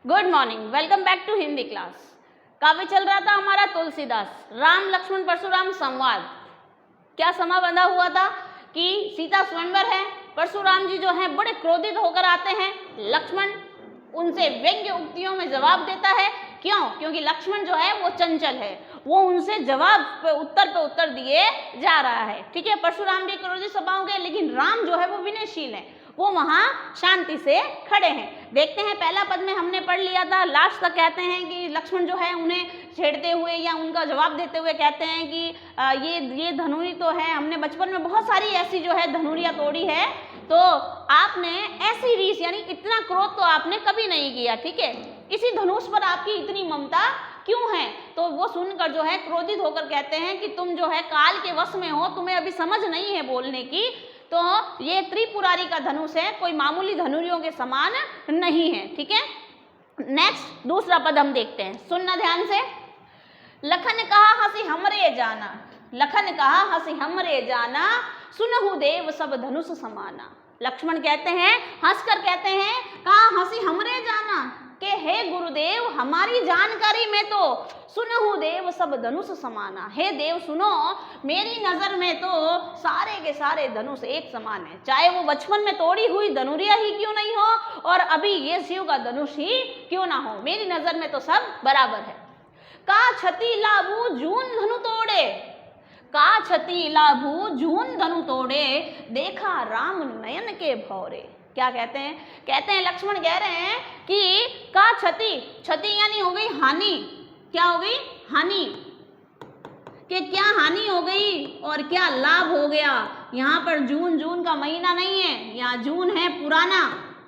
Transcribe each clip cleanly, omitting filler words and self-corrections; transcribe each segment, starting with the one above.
Good morning, welcome back to Hindi class. काव्य चल रहा था हमारा तुलसीदास, राम लक्ष्मण परशुराम संवाद। क्या समा बंधा हुआ था कि सीता स्वयंवर है, परशुराम जी जो हैं बड़े क्रोधित होकर आते हैं, लक्ष्मण उनसे व्यंग्य उक्तियों में जवाब देता है। क्यों? क्योंकि लक्ष्मण जो है वो चंचल है, वो उनसे जवाब पे उत्तर दिए जा रहा है। ठीक है, परशुराम भी क्रोधित स्वभाव के, लेकिन राम जो है वो विनयशील है, वो वहाँ शांति से खड़े हैं। देखते हैं, पहला पद में हमने पढ़ लिया था, लास्ट तक कहते हैं कि लक्ष्मण जो है उन्हें छेड़ते हुए या उनका जवाब देते हुए कहते हैं कि ये धनुरी तो है, हमने बचपन में बहुत सारी ऐसी जो है धनुरियाँ तोड़ी है, तो आपने ऐसी रीस यानी इतना क्रोध तो आपने कभी नहीं किया। ठीक है, इसी धनुष पर आपकी इतनी ममता क्यों है? तो वो सुनकर जो है क्रोधित होकर कहते हैं कि तुम जो है काल के वश में हो, तुम्हें अभी समझ नहीं है बोलने की। तो ये त्रिपुरारी का धनुष है, कोई मामूली धनुरियों के समान नहीं है। ठीक है, नेक्स्ट दूसरा पद हम देखते हैं, सुनना ध्यान से। लखन कहा हंसी हमरे जाना, लखन कहा हंसी हमरे जाना, सुनहु देव सब धनुष समाना। लक्ष्मण कहते हैं, हंसकर कहते हैं, कहा हंसी हमरे जाना के हे गुरुदेव, हमारी जानकारी में तो सुनहु देव सब धनुष समाना। हे देव सुनो, मेरी नजर में तो सारे के सारे धनुष एक समान है, चाहे वो बचपन में तोड़ी हुई धनुरिया ही क्यों नहीं हो और अभी ये शिव का धनुष ही क्यों ना हो, मेरी नजर में तो सब बराबर है। का छति लाभू जून धनु तोड़े, का छति लाभू जून धनु तोड़े, देखा राम नयन के भौरे। क्या कहते हैं? कहते हैं लक्ष्मण कह रहे हैं कि का क्षति, क्षति यानी हो गई हानि। क्या हो गई? हानि। कि क्या हानि हो गई और क्या लाभ हो गया। यहाँ पर जून का महीना नहीं है, यहाँ जून है पुराना।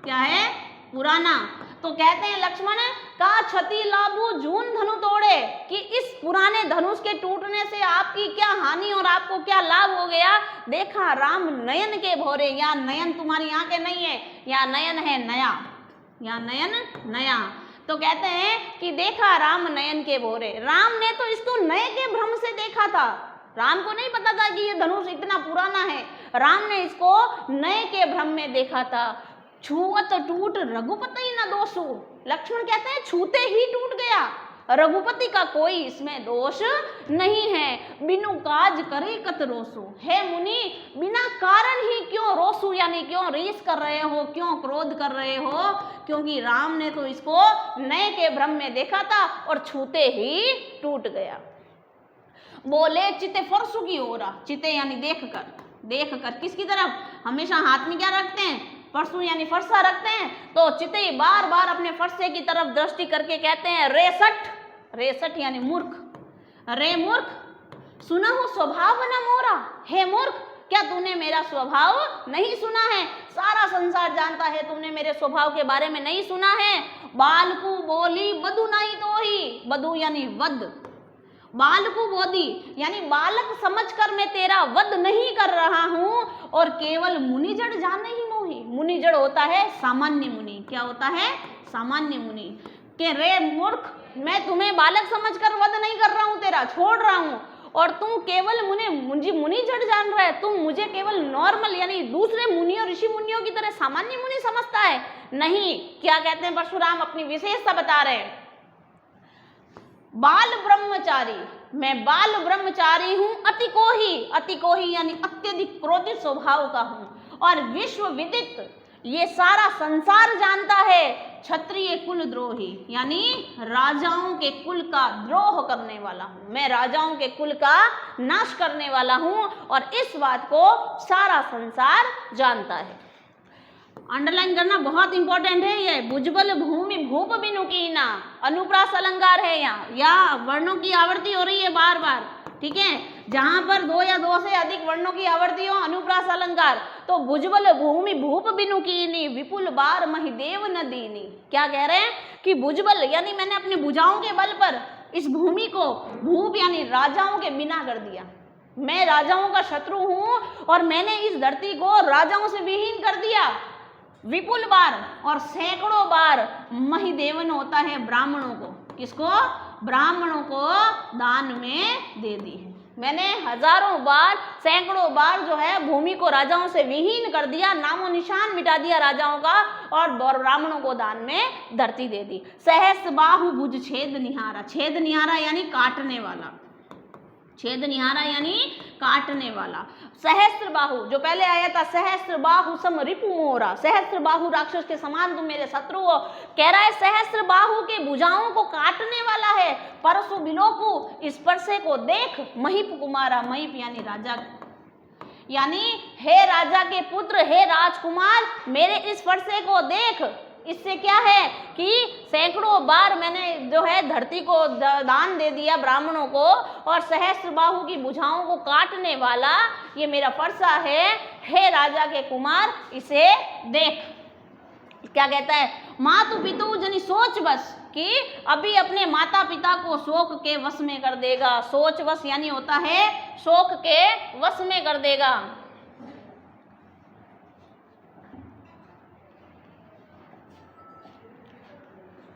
क्या है? पुराना। तो कहते हैं लक्ष्मण, का क्षति लाभू जून धनु तोड़े, कि इस पुराने धनुष के टूटने से आपकी क्या हानि और आपको क्या लाभ हो गया। देखा राम नयन के भौरे, यहाँ नयन तुम्हारी आंखें नहीं है, यहाँ नयन है नया, यहाँ नयन नया। तो कहते हैं कि देखा राम नयन के भौरे, राम ने तो इसको नए के भ्रम से देखा था, राम को नहीं पता था कि ये धनुष इतना पुराना है, राम ने इसको नए के भ्रम में देखा था। छुअत टूट रघुपति न दोषु, लक्ष्मण कहते हैं छूते ही टूट गया, रघुपति का कोई इसमें दोष नहीं है। बिनु काज करे कत रोसु, हे मुनि बिना कारण ही क्यों रोसु यानी क्यों रीस कर रहे हो, क्यों क्रोध कर रहे हो, क्योंकि राम ने तो इसको नए के भ्रम में देखा था और छूते ही टूट गया। बोले चिते फरसु की ओरा, चिते यानी देखकर किसकी तरफ? हमेशा हाथ में क्या रखते हैं? परसू यानी फरसा रखते हैं। तो चिते बार बार अपने फरसे की तरफ दृष्टि करके कहते हैं रेसठ, रेसठ यानी मूर्ख, रे मूर्ख सुनहु स्वभाव न मोरा, हे मूर्ख क्या तूने मेरा स्वभाव नहीं सुना है? सारा संसार जानता है, तुमने मेरे स्वभाव के बारे में नहीं सुना है। बालकू बोली बधु नहीं तो ही, बधु यानी वध, बालकू बोधी यानी बालक समझकर मैं तेरा वध नहीं कर रहा हूं, और केवल मुनिजड़ जाने ही मोही। मुनिजड़ होता है सामान्य मुनि। क्या होता है? सामान्य मुनि। के रे मूर्ख, मैं तुम्हें बालक समझकर वध नहीं कर रहा हूं, तेरा छोड़ रहा हूं, और तुम केवल मुझे मुनिजड़ जान रहा है, तुम मुझे केवल नॉर्मल यानी दूसरे मुनियों ऋषि मुनियों की तरह सामान्य मुनि समझता है। नहीं, क्या कहते हैं परशुराम? अपनी विशेषता बता रहे हैं। बाल ब्रह्मचारी, मैं बाल ब्रह्मचारी हूं, अति कोही यानी अत्यधिक क्रोधित स्वभाव का हूं, और विश्व विदित ये सारा संसार जानता है, क्षत्रिय कुल द्रोही यानी राजाओं के कुल का द्रोह करने वाला हूं, मैं राजाओं के कुल का नाश करने वाला हूं, और इस बात को सारा संसार जानता है। अंडरलाइन करना बहुत इंपॉर्टेंट है। ये भुजबल भूमि भूप बिनु कीना, अनुप्रास अलंकार है यहाँ, या वर्णों की आवर्ती हो रही है बार बार। ठीक है, जहां पर दो या दो से अधिक वर्णों की आवर्ती हो, अनुप्रास अलंकार। तो भुजबल भूमि भूप बिनु कीनी, विपुल बार महिदेव न दीनी। क्या कह रहे हैं? कि भुजबल यानी मैंने अपनी भुजाओं के बल पर इस भूमि को, भूप यानी राजाओं के बिना कर दिया, मैं राजाओं का शत्रु हूं और मैंने इस धरती को राजाओं से विहीन कर दिया। विपुल बार और सैकड़ों बार महिदेवन होता है ब्राह्मणों को, किसको? ब्राह्मणों को दान में दे दी है। मैंने हजारों बार, सैकड़ों बार जो है भूमि को राजाओं से विहीन कर दिया, नामो निशान मिटा दिया राजाओं का, और ब्राह्मणों को दान में धरती दे दी। सहस्त्र बाहु भुज छेद निहारा, छेद निहारा यानी काटने वाला, छेद निहारा यानी काटने वाला। सहस्त्र बाहु जो पहले आया था, सहस्त्र बाहु सम रिपु मोरा, सहस्त्र बाहु राक्षस के समान तुम मेरे शत्रु हो। कह रहा है सहस्त्र बाहु के भुजाओं को काटने वाला है। परसु बिलोकु स्पर्शे को देख, महिप कुमारा, महिप यानी राजा, यानी हे राजा के पुत्र, हे राजकुमार, मेरे इस स्पर्शे को देख। इससे क्या है कि सैकड़ों बार मैंने जो है धरती को दान दे दिया ब्राह्मणों को, और सहस्त्र बाहु की भुजाओं को काटने वाला ये मेरा फरसा है। हे राजा के कुमार, इसे देख। क्या कहता है, मातु पितु जनी सोच बस, कि अभी अपने माता पिता को शोक के वश में कर देगा। सोच वश यानी होता है शोक के वश में कर देगा।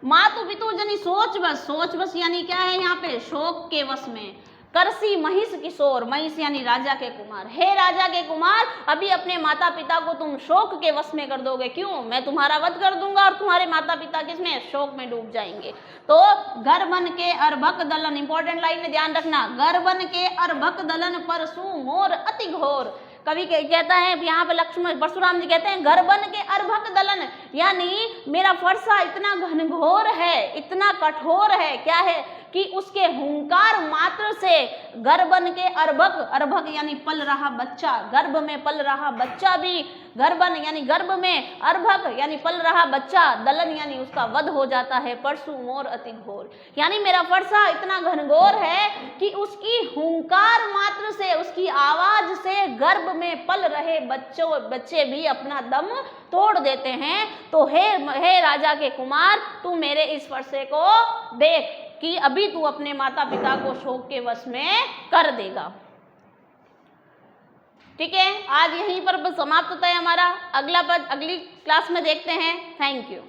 मातु पितु जनी सोच बस, सोच बस यानी क्या है यहाँ पे, शोक के वश में। करसी महिष किशोर, महिष यानी राजा के कुमार, हे राजा के कुमार, अभी अपने माता पिता को तुम शोक के वश में कर दोगे। क्यों? मैं तुम्हारा वध कर दूंगा और तुम्हारे माता पिता किसमें, शोक में डूब जाएंगे। तो घर बन के अर्भक दलन, इंपॉर्टेंट लाइन में ध्यान रखना, घर बन के अर्भक दलन परसु मोर अति घोर। कवि कहता है यहाँ पे, लक्ष्मण परशुराम जी कहते हैं घर बन के अर्भक दलन, यानी मेरा फरसा इतना घनघोर है, इतना कठोर है। क्या है कि उसके हुंकार मात्र से गर्भन के अर्भक, अर्भक यानी पल रहा बच्चा, गर्भ में पल रहा बच्चा भी, गर्भन यानी गर्भ में, अर्भक यानी पल रहा बच्चा, दलन यानी उसका वध हो जाता है। परसु मोर अति घोर, यानी मेरा फरसा इतना घनघोर है कि उसकी हुंकार मात्र से, उसकी आवाज से गर्भ में पल रहे बच्चे भी अपना दम तोड़ देते हैं। तो हे राजा के कुमार, तू मेरे इस फरसे को देख कि अभी तू अपने माता पिता को शोक के वश में कर देगा। ठीक है, आज यहीं पर समाप्त होता है हमारा। अगला पद अगली क्लास में देखते हैं। Thank you.